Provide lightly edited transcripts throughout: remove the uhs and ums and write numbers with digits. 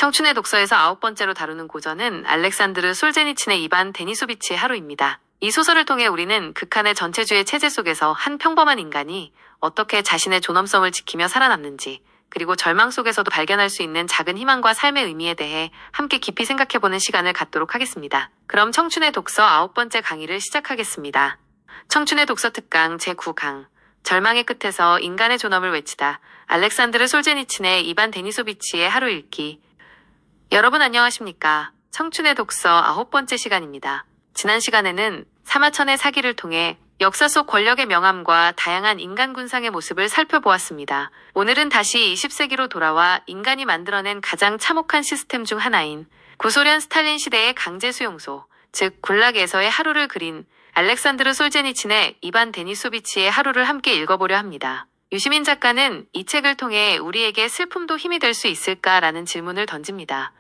청춘의 독서에서 9번째로 다루는 고전은 알렉산드르 솔제니친의 이반 데니소비치의 하루입니다. 이 소설을 통해 우리는 극한의 전체주의 체제 속에서 한 평범한 인간이 어떻게 자신의 존엄성을 지키며 살아남는지, 그리고 절망 속에서도 발견할 수 있는 작은 희망과 삶의 의미에 대해 함께 깊이 생각해보는 시간을 갖도록 하겠습니다. 그럼 청춘의 독서 9번째 강의를 시작하겠습니다. 청춘의 독서 특강 제9강 절망의 끝에서 인간의 존엄을 외치다. 알렉산드르 솔제니친의 이반 데니소비치의 하루 읽기. 여러분 안녕하십니까? 청춘의 독서 9번째 시간입니다. 지난 시간에는 사마천의 사기를 통해 역사 속 권력의 명암과 다양한 인간 군상의 모습을 살펴보았습니다. 오늘은 다시 20세기로 돌아와 인간이 만들어낸 가장 참혹한 시스템 중 하나인 구소련 스탈린 시대의 강제 수용소, 즉 굴락에서의 하루를 그린 알렉산드르 솔제니친의 이반 데니소비치의 하루를 함께 읽어보려 합니다. 유시민 작가는 이 책을 통해 우리에게 슬픔도 힘이 될 수 있을까라는 질문을 던집니다.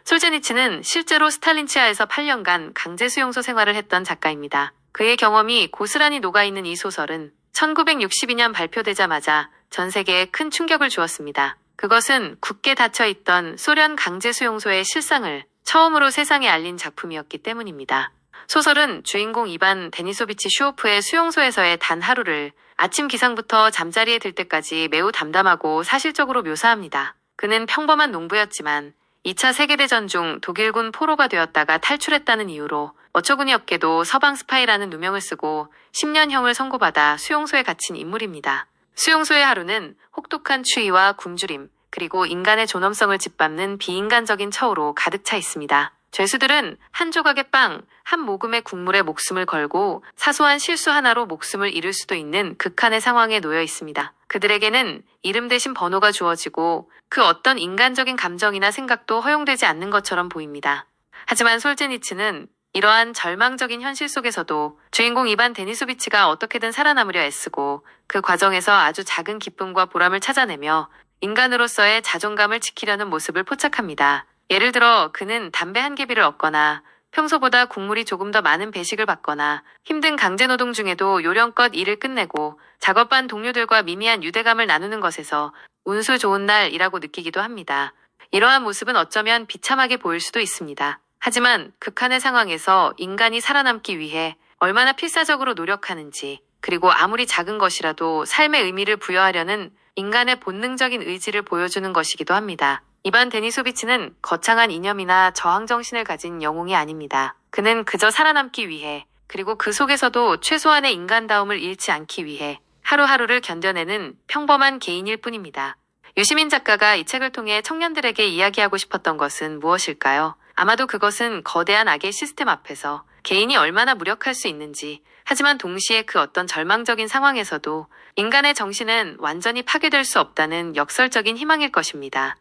솔제니친은 실제로 스탈린 치하에서 8년간 강제 수용소 생활을 했던 작가입니다. 그의 경험이 고스란히 녹아있는 이 소설은 1962년 발표되자마자 전 세계에 큰 충격을 주었습니다. 그것은 굳게 닫혀있던 소련 강제 수용소의 실상을 처음으로 세상에 알린 작품이었기 때문입니다. 소설은 주인공 이반 데니소비치 슈오프의 수용소에서의 단 하루를 아침 기상부터 잠자리에 들 때까지 매우 담담하고 사실적으로 묘사합니다. 그는 평범한 농부였지만 2차 세계대전 중 독일군 포로가 되었다가 탈출했다는 이유로 어처구니 없게도 서방 스파이라는 누명을 쓰고 10년형을 선고받아 수용소에 갇힌 인물입니다. 수용소의 하루는 혹독한 추위와 굶주림, 그리고 인간의 존엄성을 짓밟는 비인간적인 처우로 가득 차 있습니다. 죄수들은 한 조각의 빵, 한 모금의 국물에 목숨을 걸고 사소한 실수 하나로 목숨을 잃을 수도 있는 극한의 상황에 놓여 있습니다. 그들에게는 이름 대신 번호가 주어지고 그 어떤 인간적인 감정이나 생각도 허용되지 않는 것처럼 보입니다. 하지만 솔제니친은 이러한 절망적인 현실 속에서도 주인공 이반 데니소비치가 어떻게든 살아남으려 애쓰고 그 과정에서 아주 작은 기쁨과 보람을 찾아내며 인간으로서의 자존감을 지키려는 모습을 포착합니다. 예를 들어 그는 담배 한 개비를 얻거나 평소보다 국물이 조금 더 많은 배식을 받거나 힘든 강제노동 중에도 요령껏 일을 끝내고 작업반 동료들과 미미한 유대감을 나누는 것에서 운수 좋은 날이라고 느끼기도 합니다. 이러한 모습은 어쩌면 비참하게 보일 수도 있습니다. 하지만 극한의 상황에서 인간이 살아남기 위해 얼마나 필사적으로 노력하는지, 그리고 아무리 작은 것이라도 삶의 의미를 부여하려는 인간의 본능적인 의지를 보여주는 것이기도 합니다. 이반 데니소비치는 거창한 이념이나 저항정신을 가진 영웅이 아닙니다. 그는 그저 살아남기 위해, 그리고 그 속에서도 최소한의 인간다움을 잃지 않기 위해 하루하루를 견뎌내는 평범한 개인일 뿐입니다. 유시민 작가가 이 책을 통해 청년들에게 이야기하고 싶었던 것은 무엇일까요? 아마도 그것은 거대한 악의 시스템 앞에서 개인이 얼마나 무력할 수 있는지, 하지만 동시에 그 어떤 절망적인 상황에서도 인간의 정신은 완전히 파괴될 수 없다는 역설적인 희망일 것입니다.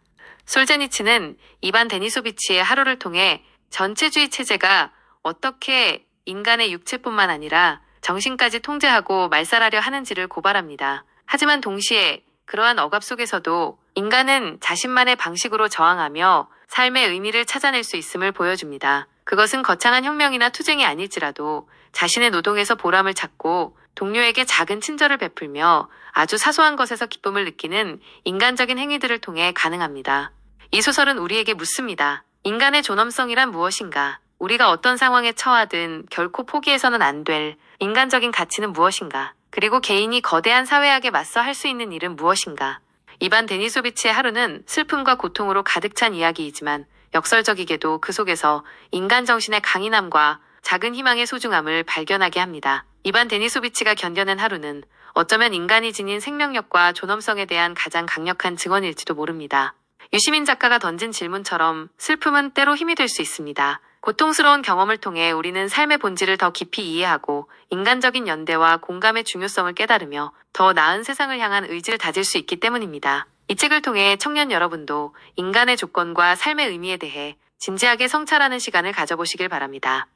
솔제니친은 이반 데니소비치의 하루를 통해 전체주의 체제가 어떻게 인간의 육체뿐만 아니라 정신까지 통제하고 말살하려 하는지를 고발합니다. 하지만 동시에 그러한 억압 속에서도 인간은 자신만의 방식으로 저항하며 삶의 의미를 찾아낼 수 있음을 보여줍니다. 그것은 거창한 혁명이나 투쟁이 아닐지라도 자신의 노동에서 보람을 찾고 동료에게 작은 친절을 베풀며 아주 사소한 것에서 기쁨을 느끼는 인간적인 행위들을 통해 가능합니다. 이 소설은 우리에게 묻습니다. 인간의 존엄성이란 무엇인가? 우리가 어떤 상황에 처하든 결코 포기해서는 안 될 인간적인 가치는 무엇인가? 그리고 개인이 거대한 사회학에 맞서 할 수 있는 일은 무엇인가? 이반 데니소비치의 하루는 슬픔과 고통으로 가득 찬 이야기이지만 역설적이게도 그 속에서 인간 정신의 강인함과 작은 희망의 소중함을 발견하게 합니다. 이반 데니소비치가 견뎌낸 하루는 어쩌면 인간이 지닌 생명력과 존엄성에 대한 가장 강력한 증언일지도 모릅니다. 유시민 작가가 던진 질문처럼 슬픔은 때로 힘이 될 수 있습니다. 고통스러운 경험을 통해 우리는 삶의 본질을 더 깊이 이해하고 인간적인 연대와 공감의 중요성을 깨달으며 더 나은 세상을 향한 의지를 다질 수 있기 때문입니다. 이 책을 통해 청년 여러분도 인간의 조건과 삶의 의미에 대해 진지하게 성찰하는 시간을 가져보시길 바랍니다.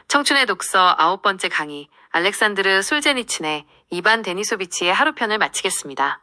청춘의 독서 9번째 강의 알렉산드르 솔제니친의 이반 데니소비치의 하루편을 마치겠습니다.